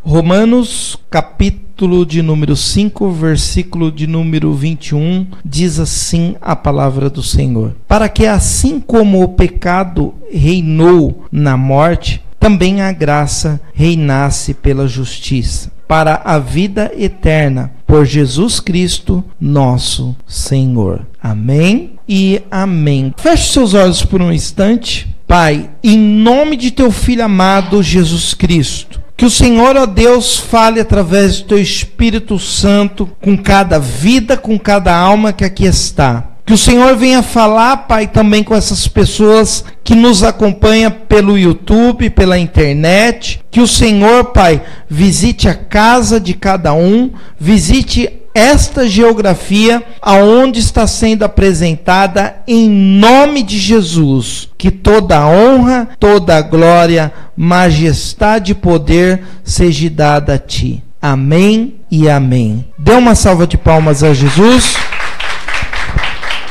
Romanos, capítulo de número 5, versículo de número 21, diz assim a palavra do Senhor: para que assim como o pecado reinou na morte, também a graça reinasse pela justiça, para a vida eterna, por Jesus Cristo, nosso Senhor. Amém e amém. Feche seus olhos por um instante. Pai, em nome de teu Filho amado Jesus Cristo, que o Senhor, ó Deus, fale através do teu Espírito Santo com cada vida, com cada alma que aqui está. Que o Senhor venha falar, Pai, também com essas pessoas que nos acompanham pelo YouTube, pela internet. Que o Senhor, Pai, visite a casa de cada um, visite esta geografia aonde está sendo apresentada, em nome de Jesus. Que toda a honra, toda a glória, majestade e poder seja dada a Ti. Amém e amém. Dê uma salva de palmas a Jesus.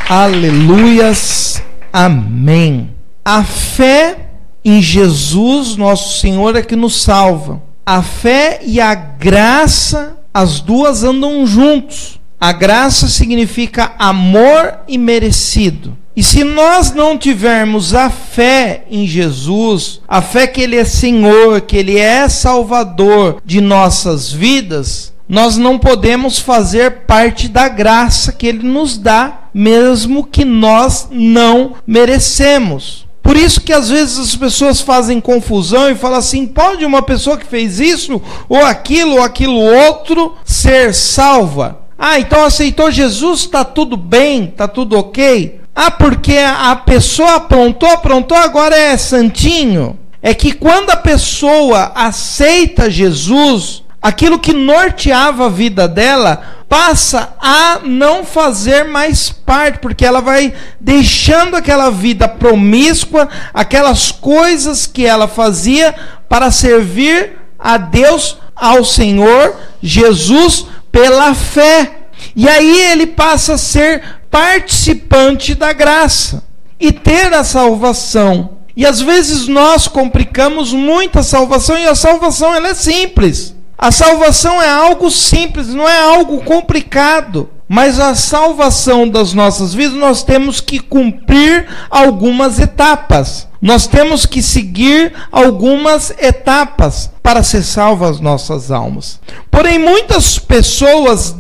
Aleluias, amém. A fé em Jesus, nosso Senhor, é que nos salva. A fé e a graça, as duas andam juntos. A graça significa amor imerecido. E se nós não tivermos a fé em Jesus, a fé que Ele é Senhor, que Ele é Salvador de nossas vidas, nós não podemos fazer parte da graça que Ele nos dá, mesmo que nós não merecemos. Por isso que às vezes as pessoas fazem confusão e falam assim: pode uma pessoa que fez isso, ou aquilo outro, ser salva? Ah, então aceitou Jesus, está tudo bem, está tudo ok? Ah, porque a pessoa aprontou, agora é santinho. É que quando a pessoa aceita Jesus, aquilo que norteava a vida dela passa a não fazer mais parte, porque ela vai deixando aquela vida promíscua, aquelas coisas que ela fazia para servir a Deus, ao Senhor Jesus, pela fé. E aí ele passa a ser participante da graça e ter a salvação. E às vezes nós complicamos muito a salvação, e a salvação ela é simples. A salvação é algo simples, não é algo complicado. Mas a salvação das nossas vidas, nós temos que cumprir algumas etapas. Nós temos que seguir algumas etapas para ser salvas as nossas almas. Porém, muitas pessoas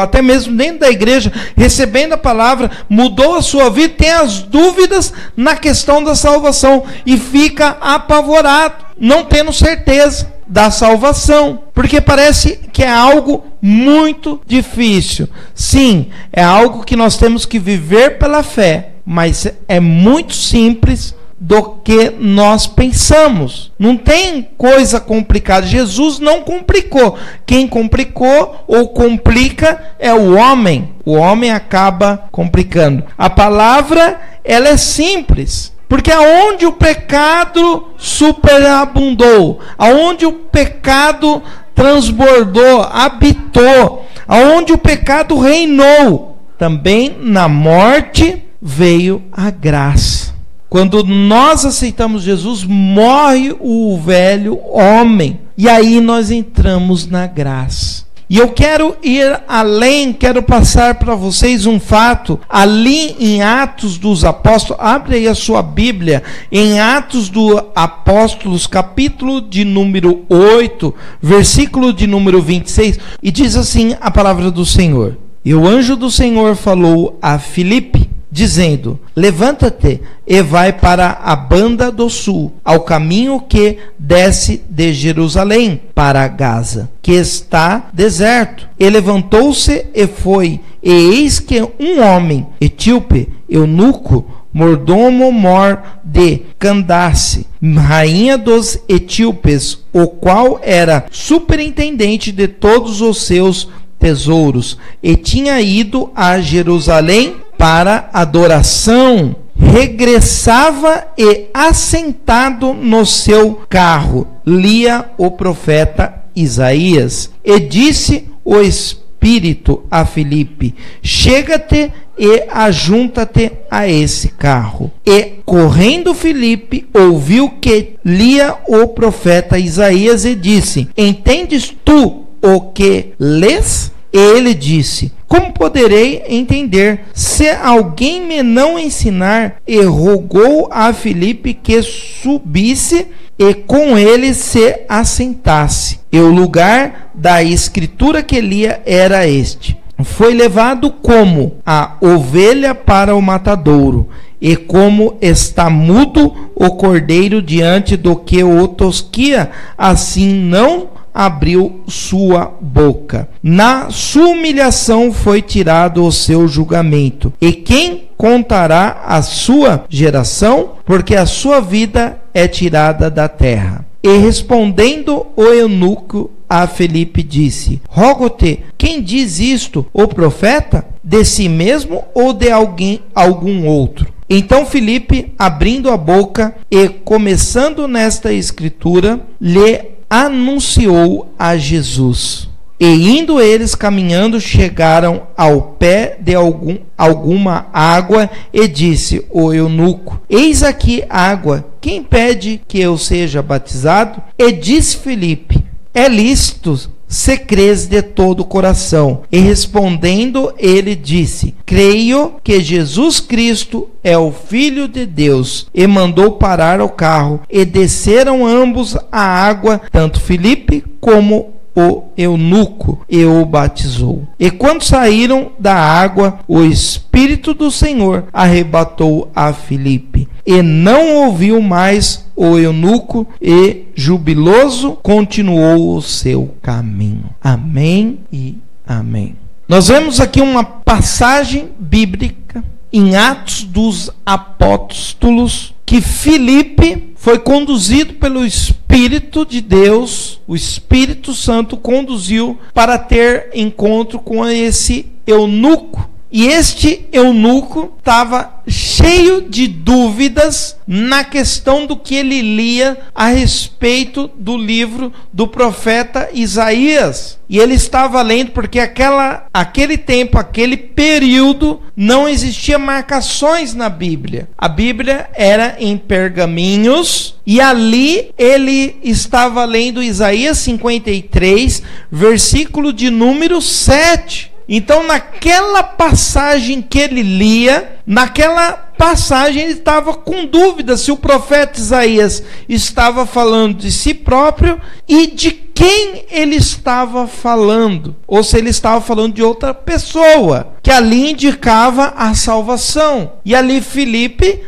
até mesmo dentro da igreja, recebendo a palavra, mudou a sua vida, tem as dúvidas na questão da salvação e fica apavorado, não tendo certeza da salvação, porque parece que é algo muito difícil. Sim, é algo que nós temos que viver pela fé, mas é muito simples do que nós pensamos. Não tem coisa complicada. Jesus não complicou. Quem complicou ou complica é o homem. O homem acaba complicando. A palavra, ela é simples. Porque aonde o pecado superabundou, aonde o pecado transbordou, habitou, aonde o pecado reinou, também na morte veio a graça. Quando nós aceitamos Jesus, morre o velho homem, e aí nós entramos na graça. E eu quero ir além, quero passar para vocês um fato, ali em Atos dos Apóstolos. Abre aí a sua Bíblia, em Atos dos Apóstolos, capítulo de número 8, versículo de número 26, e diz assim a palavra do Senhor: e o anjo do Senhor falou a Filipe, dizendo: levanta-te e vai para a banda do sul, ao caminho que desce de Jerusalém para Gaza, que está deserto. E levantou-se e foi, e eis que um homem etíope, eunuco, mordomo-mor de Candace, rainha dos etíopes, o qual era superintendente de todos os seus tesouros, e tinha ido a Jerusalém para adoração, regressava e, assentado no seu carro, lia o profeta Isaías. E disse o Espírito Espírito a Filipe: chega-te e ajunta-te a esse carro. E correndo Filipe ouviu que lia o profeta Isaías e disse: entendes tu o que lês? E ele disse: como poderei entender, se alguém me não ensinar? E rogou a Filipe que subisse e com ele se assentasse. E o lugar da escritura que lia era este: foi levado como a ovelha para o matadouro, e como está mudo o cordeiro diante do que o tosquia, assim não abriu sua boca. Na sua humilhação foi tirado o seu julgamento. E quem contará a sua geração? Porque a sua vida é tirada da terra. E respondendo o eunuco a Filipe disse: rogo-te, quem diz isto? O profeta? De si mesmo ou de algum outro? Então Filipe, abrindo a boca e começando nesta escritura, lhe anunciou a Jesus. E indo eles caminhando, chegaram ao pé de alguma água, e disse o eunuco: eis aqui água, quem pede que eu seja batizado? E disse Filipe: é lícito, se crês de todo o coração. E respondendo ele disse: creio que Jesus Cristo é o Filho de Deus. E mandou parar o carro, e desceram ambos a água, tanto Filipe como o eunuco, e o batizou. E quando saíram da água, o Espírito do Senhor arrebatou a Filipe, e não ouviu mais o eunuco, e jubiloso continuou o seu caminho. Amém e amém. Nós vemos aqui uma passagem bíblica em Atos dos Apóstolos, que Filipe foi conduzido pelo Espírito de Deus, o Espírito Santo conduziu para ter encontro com esse eunuco. E este eunuco estava cheio de dúvidas na questão do que ele lia a respeito do livro do profeta Isaías. E ele estava lendo porque aquele tempo, aquele período, não existia marcações na Bíblia. A Bíblia era em pergaminhos, e ali ele estava lendo Isaías 53, versículo de número 7. Então, naquela passagem que ele lia, naquela passagem ele estava com dúvida se o profeta Isaías estava falando de si próprio e de quem ele estava falando, ou se ele estava falando de outra pessoa, que ali indicava a salvação. E ali Filipe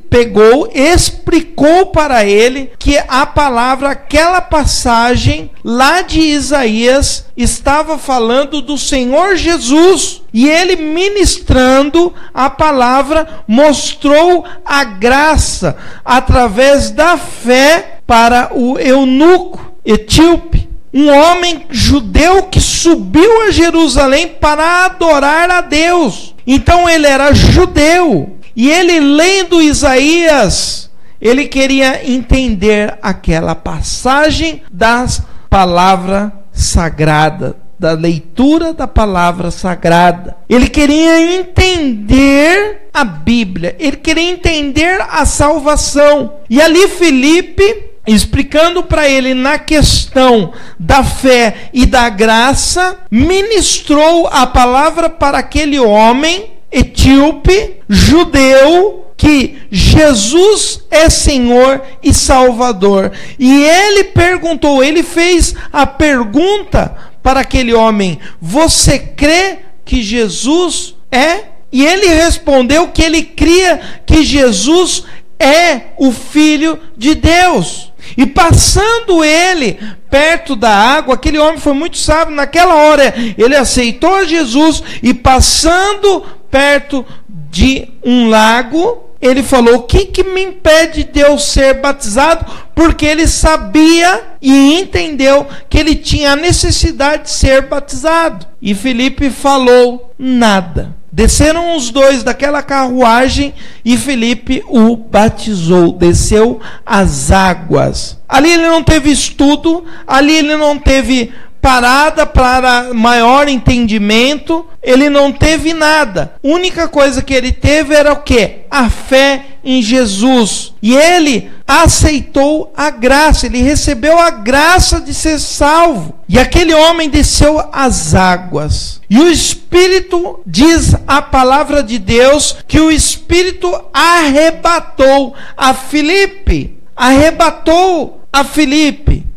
pegou, explicou para ele que a palavra, aquela passagem lá de Isaías, estava falando do Senhor Jesus. E ele, ministrando a palavra, mostrou a graça através da fé para o eunuco etíope, um homem judeu que subiu a Jerusalém para adorar a Deus. Então ele era judeu, e ele, lendo Isaías, ele queria entender aquela passagem das palavras sagradas, da leitura da palavra sagrada. Ele queria entender a Bíblia, ele queria entender a salvação. E ali Filipe, explicando para ele na questão da fé e da graça, ministrou a palavra para aquele homem etíope, judeu, que Jesus é Senhor e Salvador. E ele perguntou, ele fez a pergunta para aquele homem: você crê que Jesus é? E ele respondeu que ele cria que Jesus é o Filho de Deus. E passando ele perto da água, aquele homem foi muito sábio. Naquela hora ele aceitou Jesus, e passando perto de um lago, ele falou: o que me impede de eu ser batizado? Porque ele sabia e entendeu que ele tinha a necessidade de ser batizado. E Filipe falou: nada. Desceram os dois daquela carruagem e Filipe o batizou, desceu as águas. Ali ele não teve estudo, ali ele não teve preparada para maior entendimento, ele não teve nada. A única coisa que ele teve era o quê? A fé em Jesus. E ele aceitou a graça, ele recebeu a graça de ser salvo. E aquele homem desceu às águas. E o Espírito, diz a palavra de Deus, que o Espírito arrebatou a Filipe.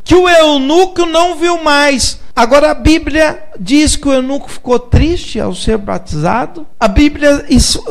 Que o eunuco não viu mais. Agora a Bíblia diz que o eunuco ficou triste ao ser batizado. A Bíblia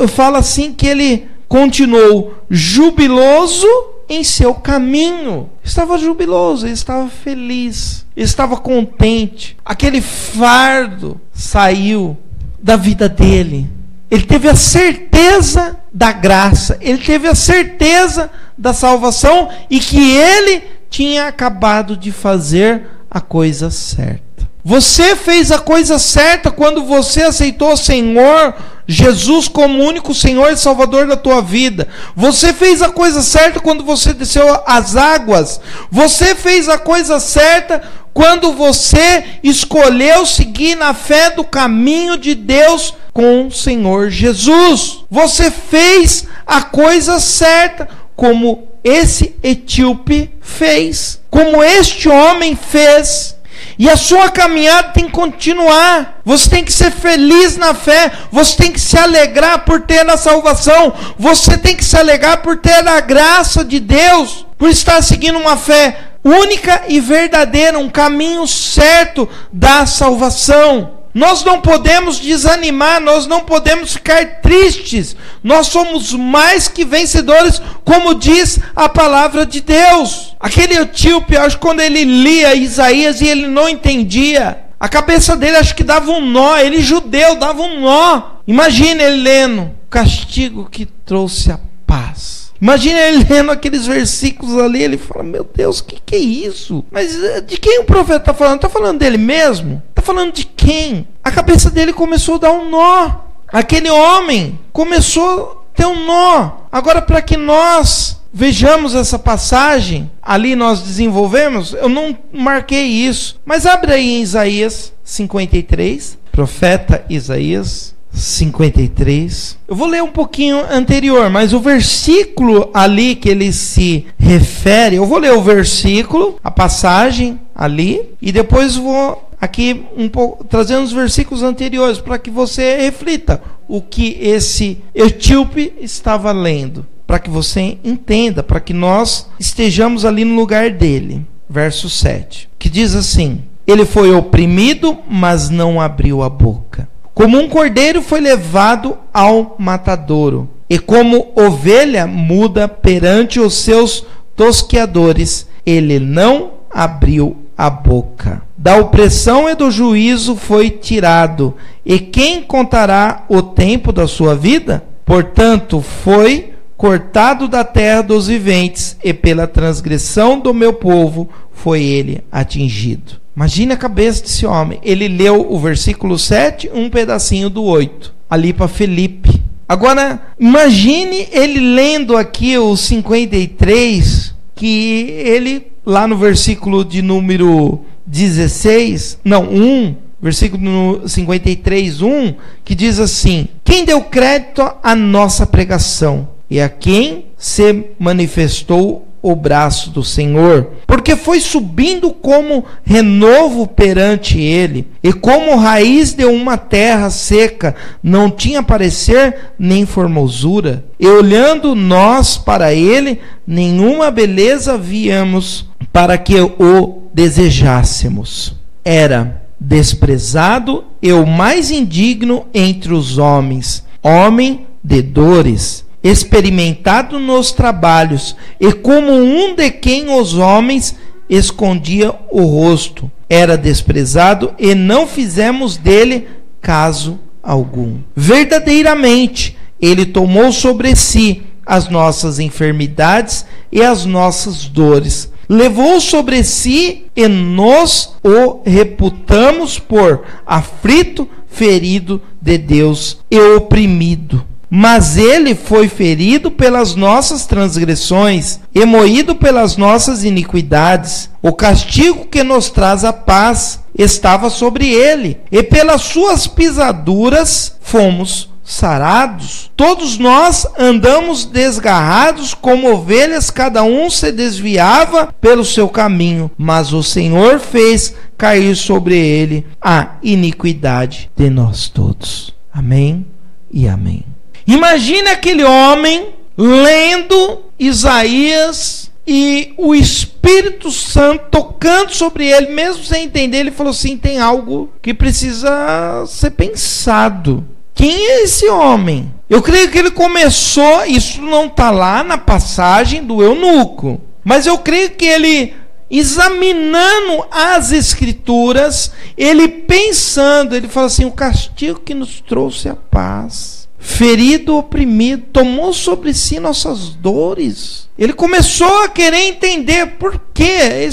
fala assim que ele continuou jubiloso em seu caminho. Estava jubiloso, ele estava feliz, ele estava contente. Aquele fardo saiu da vida dele. Ele teve a certeza da graça, ele teve a certeza da salvação e que ele tinha acabado de fazer a coisa certa. Você fez a coisa certa quando você aceitou o Senhor Jesus como único Senhor e Salvador da tua vida. Você fez a coisa certa quando você desceu às águas. Você fez a coisa certa quando você escolheu seguir na fé do caminho de Deus com o Senhor Jesus. Você fez a coisa certa como esse etíope fez, como este homem fez. E a sua caminhada tem que continuar. Você tem que ser feliz na fé. Você tem que se alegrar por ter a salvação. Você tem que se alegrar por ter a graça de Deus, por estar seguindo uma fé única e verdadeira, um caminho certo da salvação. Nós não podemos desanimar, nós não podemos ficar tristes. Nós somos mais que vencedores, como diz a palavra de Deus. Aquele etíope, acho que quando ele lia Isaías e ele não entendia, a cabeça dele acho que dava um nó, ele judeu, dava um nó. Imagina ele lendo o castigo que trouxe a paz. Imagina ele lendo aqueles versículos ali, ele fala, meu Deus, o que é isso? Mas de quem o profeta está falando? Está falando dele mesmo? Está falando de quem? A cabeça dele começou a dar um nó. Aquele homem começou a ter um nó. Agora, para que nós vejamos essa passagem, ali nós desenvolvemos, eu não marquei isso, mas abre aí em Isaías 53, profeta Isaías 53. Eu vou ler um pouquinho anterior, mas o versículo ali que ele se refere, eu vou ler o versículo, a passagem ali, e depois vou aqui um pouco trazendo os versículos anteriores para que você reflita o que esse etíope estava lendo, para que você entenda, para que nós estejamos ali no lugar dele. Verso 7, que diz assim: ele foi oprimido, mas não abriu a boca. Como um cordeiro foi levado ao matadouro, e como ovelha muda perante os seus tosqueadores, ele não abriu a boca. Da opressão e do juízo foi tirado, e quem contará o tempo da sua vida? Portanto, foi cortado da terra dos viventes, e pela transgressão do meu povo foi ele atingido. Imagine a cabeça desse homem. Ele leu o versículo 7, um pedacinho do 8, ali para Filipe. Agora, imagine ele lendo aqui o 53, que ele, lá no versículo de número 1, versículo 53, 1, que diz assim: quem deu crédito à nossa pregação e a quem se manifestou o braço do Senhor, porque foi subindo como renovo perante ele, e como raiz de uma terra seca, não tinha parecer nem formosura, e olhando nós para ele, nenhuma beleza víamos para que o desejássemos. Era desprezado e o mais indigno entre os homens, homem de dores, experimentado nos trabalhos, e como um de quem os homens escondia o rosto. Era desprezado e não fizemos dele caso algum. Verdadeiramente, ele tomou sobre si as nossas enfermidades e as nossas dores. Levou sobre si e nós o reputamos por aflito, ferido de Deus e oprimido. Mas ele foi ferido pelas nossas transgressões e moído pelas nossas iniquidades. O castigo que nos traz a paz estava sobre ele, e pelas suas pisaduras fomos sarados. Todos nós andamos desgarrados como ovelhas, cada um se desviava pelo seu caminho, mas o Senhor fez cair sobre ele a iniquidade de nós todos. Amém e amém. Imagine aquele homem lendo Isaías e o Espírito Santo tocando sobre ele, mesmo sem entender. Ele falou assim: tem algo que precisa ser pensado. Quem é esse homem? Eu creio que ele começou, isso não está lá na passagem do eunuco, mas eu creio que ele, examinando as Escrituras, ele pensando, ele fala assim: o castigo que nos trouxe a paz, ferido, oprimido, tomou sobre si nossas dores. Ele começou a querer entender por que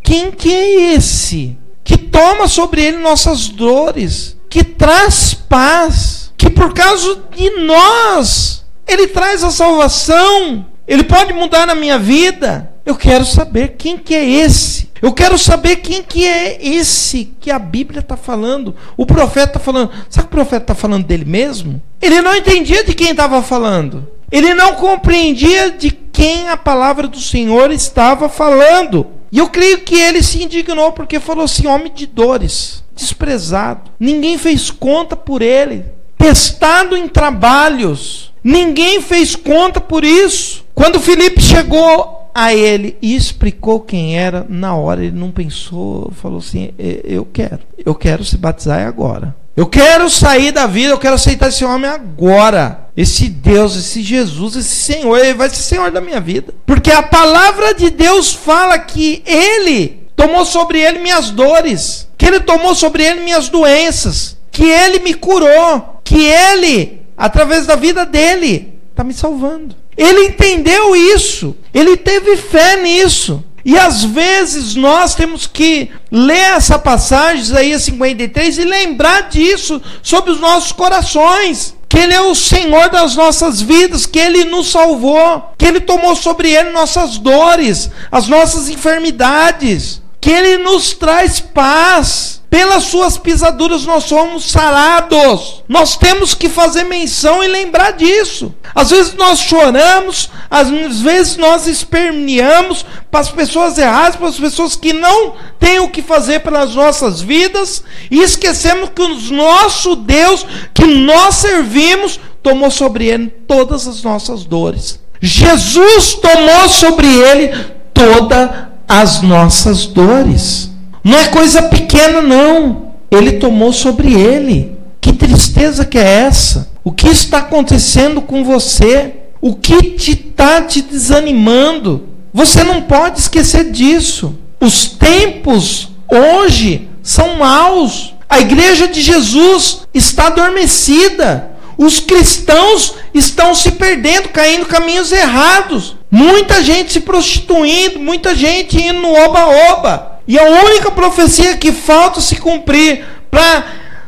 quem que é esse que toma sobre ele nossas dores, que traz paz, que por causa de nós ele traz a salvação, ele pode mudar a minha vida. Eu quero saber quem que é esse. Eu quero saber quem que é esse que a Bíblia está falando. O profeta está falando. Sabe que o profeta está falando dele mesmo? Ele não entendia de quem estava falando. Ele não compreendia de quem a palavra do Senhor estava falando. E eu creio que ele se indignou porque falou assim: homem de dores, desprezado, ninguém fez conta por ele, testado em trabalhos, ninguém fez conta por isso. Quando Filipe chegou a ele e explicou quem era, na hora ele não pensou, falou assim: eu quero se batizar agora, eu quero sair da vida, eu quero aceitar esse homem agora, esse Deus, esse Jesus, esse Senhor, ele vai ser Senhor da minha vida, porque a palavra de Deus fala que ele tomou sobre ele minhas dores, que ele tomou sobre ele minhas doenças, que ele me curou, que ele, através da vida dele, está me salvando. Ele entendeu isso, ele teve fé nisso. E às vezes nós temos que ler essa passagem, Isaías 53, e lembrar disso sobre os nossos corações. Que Ele é o Senhor das nossas vidas, que Ele nos salvou, que Ele tomou sobre Ele nossas dores, as nossas enfermidades, que Ele nos traz paz. Pelas suas pisaduras nós somos sarados. Nós temos que fazer menção e lembrar disso. Às vezes nós choramos, às vezes nós esperneamos para as pessoas erradas, para as pessoas que não têm o que fazer pelas nossas vidas, e esquecemos que o nosso Deus, que nós servimos, tomou sobre Ele todas as nossas dores. Jesus tomou sobre Ele todas as nossas dores. Não é coisa pequena, não. Ele tomou sobre ele. Que tristeza que é essa? O que está acontecendo com você? O que está te desanimando? Você não pode esquecer disso. Os tempos hoje são maus. A igreja de Jesus está adormecida. Os cristãos estão se perdendo, caindo em caminhos errados. Muita gente se prostituindo, muita gente indo no oba-oba. E a única profecia que falta se cumprir para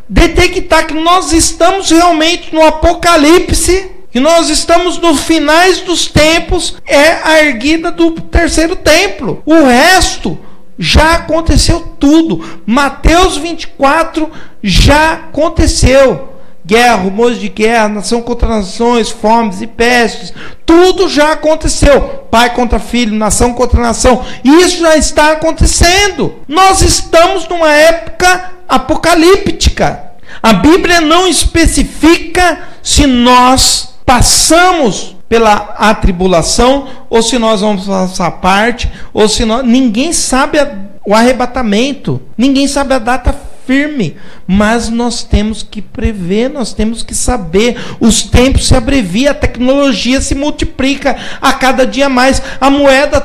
detectar que nós estamos realmente no apocalipse, que nós estamos nos finais dos tempos, é a erguida do terceiro templo. O resto já aconteceu tudo. Mateus 24 já aconteceu. Guerra, rumores de guerra, nação contra nações, fomes e pestes, tudo já aconteceu. Pai contra filho, nação contra nação, isso já está acontecendo. Nós estamos numa época apocalíptica. A Bíblia não especifica se nós passamos pela atribulação, ou se nós vamos passar parte, ou se nós... Ninguém sabe o arrebatamento, ninguém sabe a data firme, mas nós temos que prever, nós temos que saber. Os tempos se abreviam, a tecnologia se multiplica a cada dia mais, a moeda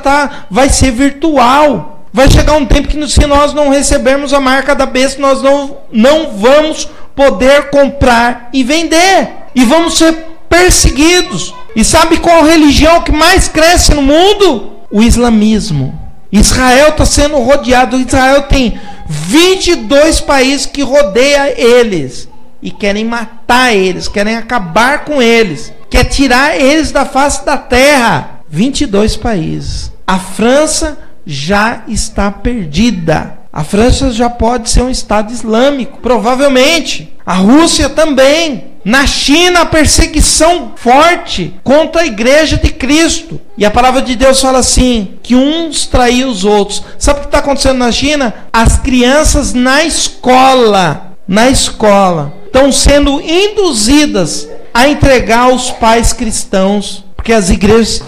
vai ser virtual. Vai chegar um tempo que, se nós não recebermos a marca da besta, nós não vamos poder comprar e vender, e vamos ser perseguidos. E sabe qual religião que mais cresce no mundo? O islamismo. Israel está sendo rodeado. Israel tem 22 países que rodeiam eles e querem matar eles, querem acabar com eles, quer tirar eles da face da terra. 22 países. A França já está perdida. A França já pode ser um Estado islâmico, provavelmente. A Rússia também. Na China, a perseguição forte contra a igreja de Cristo. E a palavra de Deus fala assim, que uns traíam os outros. Sabe o que está acontecendo na China? As crianças na escola, estão sendo induzidas a entregar os pais cristãos, porque as igrejas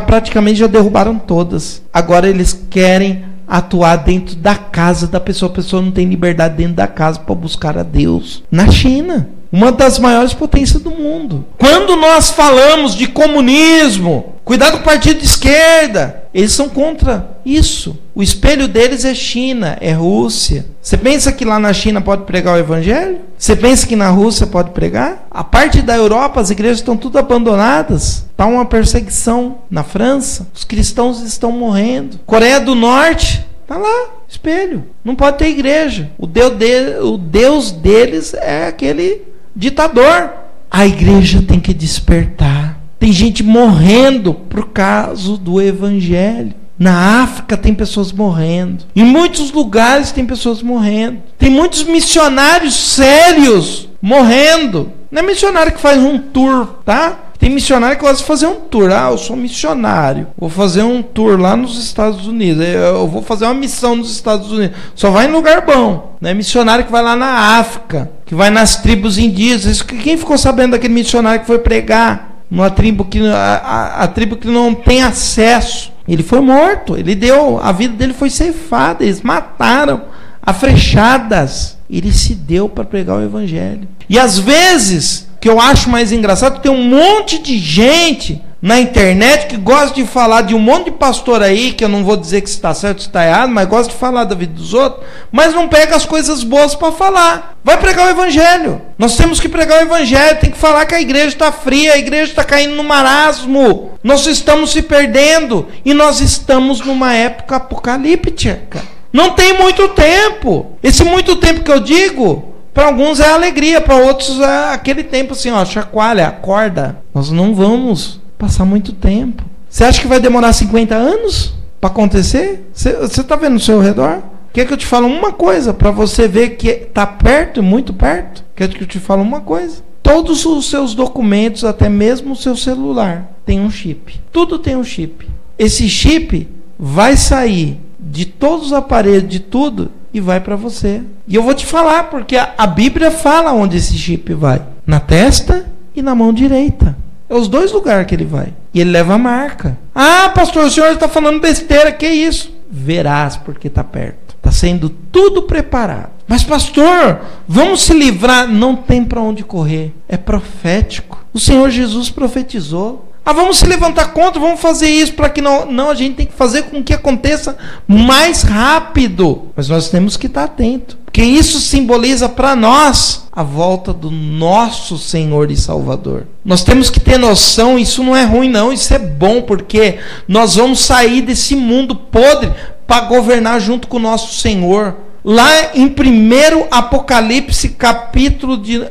praticamente já derrubaram todas. Agora eles querem atuar dentro da casa da pessoa. A pessoa não tem liberdade dentro da casa para buscar a Deus. Na China, uma das maiores potências do mundo. Quando nós falamos de comunismo, cuidado com o partido de esquerda, eles são contra isso. O espelho deles é China, é Rússia. Você pensa que lá na China pode pregar o evangelho? Você pensa que na Rússia pode pregar? A parte da Europa, as igrejas estão tudo abandonadas. Está uma perseguição na França. Os cristãos estão morrendo. Coreia do Norte, está lá, espelho. Não pode ter igreja. O Deus deles é aquele ditador. A igreja tem que despertar. Tem gente morrendo por causa do evangelho. Na África tem pessoas morrendo. Em muitos lugares tem pessoas morrendo. Tem muitos missionários sérios morrendo. Não é missionário que faz um tour, tá? Tem missionário que gosta de fazer um tour. Eu sou missionário. Vou fazer um tour lá nos Estados Unidos. Eu vou fazer uma missão nos Estados Unidos. Só vai em lugar bom. Não é missionário que vai lá na África, que vai nas tribos indígenas. Quem ficou sabendo daquele missionário que foi pregar numa tribo que a tribo que não tem acesso? Ele foi morto. A vida dele foi ceifada. Eles mataram a flechadas. Ele se deu para pregar o evangelho. E às vezes, que eu acho mais engraçado, tem um monte de gente na internet que gosta de falar de um monte de pastor aí, que eu não vou dizer que está certo ou está errado, mas gosta de falar da vida dos outros, mas não pega as coisas boas para falar. Vai pregar o evangelho. Nós temos que pregar o evangelho, tem que falar que a igreja está fria, a igreja está caindo no marasmo, nós estamos se perdendo, e nós estamos numa época apocalíptica. Não tem muito tempo. Esse muito tempo que eu digo, para alguns é alegria, para outros é aquele tempo assim, chacoalha, acorda. Nós não vamos passar muito tempo. Você acha que vai demorar 50 anos para acontecer? Você está vendo no seu redor? Quer que eu te fale uma coisa para você ver que está perto, muito perto? Quer que eu te fale uma coisa? Todos os seus documentos, até mesmo o seu celular, tem um chip. Tudo tem um chip. Esse chip vai sair de todos os aparelhos, de tudo, e vai para você. E eu vou te falar, porque a Bíblia fala onde esse chip vai. Na testa e na mão direita. É os dois lugares que ele vai. E ele leva a marca. Pastor, o senhor está falando besteira. Que isso? Verás, porque está perto. Está sendo tudo preparado. Mas pastor, vamos se livrar. Não tem para onde correr. É profético. O Senhor Jesus profetizou. Vamos se levantar contra, vamos fazer isso para que não, a gente tem que fazer com que aconteça mais rápido. Mas nós temos que estar atento, porque isso simboliza para nós a volta do nosso Senhor e Salvador. Nós temos que ter noção, isso não é ruim não, isso é bom, porque nós vamos sair desse mundo podre para governar junto com o nosso Senhor. Lá em 1 Apocalipse, capítulo de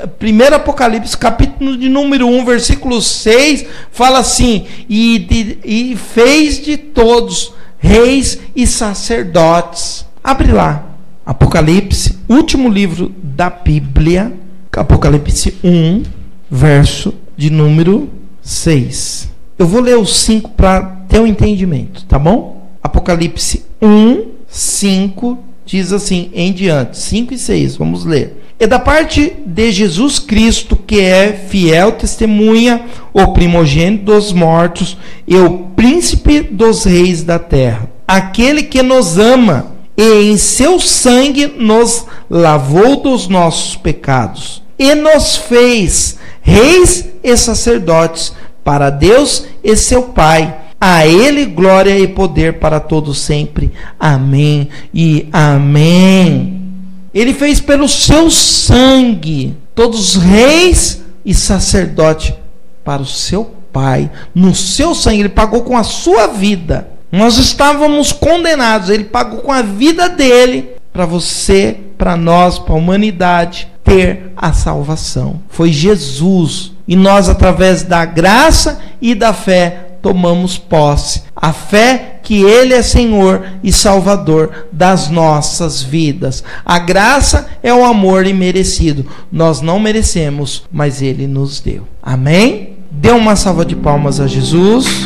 número 1, versículo 6, fala assim: e fez de todos reis e sacerdotes. Abre lá, Apocalipse, último livro da Bíblia, Apocalipse 1, verso de número 6. Eu vou ler os 5 para ter um entendimento, tá bom? Apocalipse 1, 5, diz assim em diante, 5 e 6, vamos ler. É da parte de Jesus Cristo, que é fiel testemunha, o primogênito dos mortos e o príncipe dos reis da terra, aquele que nos ama e em seu sangue nos lavou dos nossos pecados e nos fez reis e sacerdotes para Deus e seu Pai. A Ele glória e poder para todos sempre. Amém e amém. Ele fez pelo seu sangue todos os reis e sacerdotes para o seu Pai. No seu sangue, Ele pagou com a sua vida. Nós estávamos condenados, Ele pagou com a vida dele para você, para nós, para a humanidade ter a salvação. Foi Jesus. E nós, através da graça e da fé, tomamos posse A fé que Ele é Senhor e Salvador das nossas vidas. A graça é o amor imerecido. Nós não merecemos, mas Ele nos deu. Amém? Dê uma salva de palmas a Jesus.